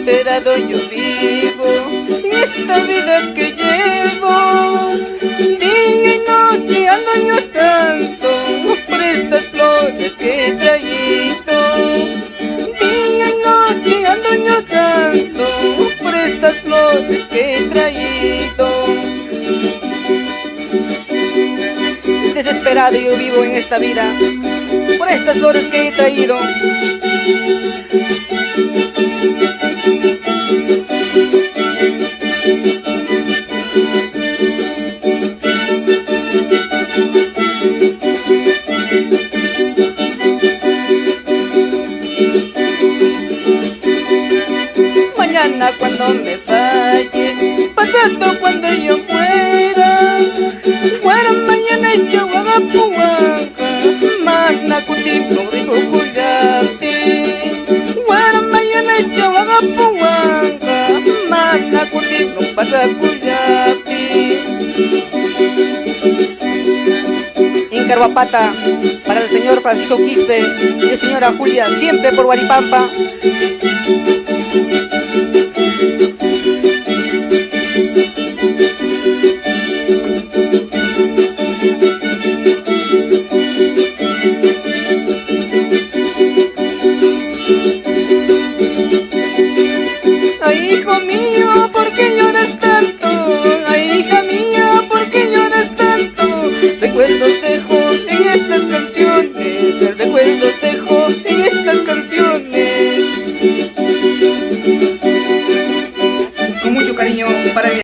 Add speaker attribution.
Speaker 1: desesperado yo vivo en esta vida que llevo. Día y noche ando llorando por estas flores que he traído. Día y noche ando llorando por estas flores que he traído. Desesperado yo vivo en esta vida por estas flores que he traído. Mañana cuando me falle, pasado cuando yo muera, muera mañana hecho wagapuanca, mana kutipno rico kuyati. Muera mañana hecho wagapuanca, mana kutipno pasa kuyati. En Carhuapata, para el señor Francisco Quispe y la señora Julia, siempre por Huaripampa.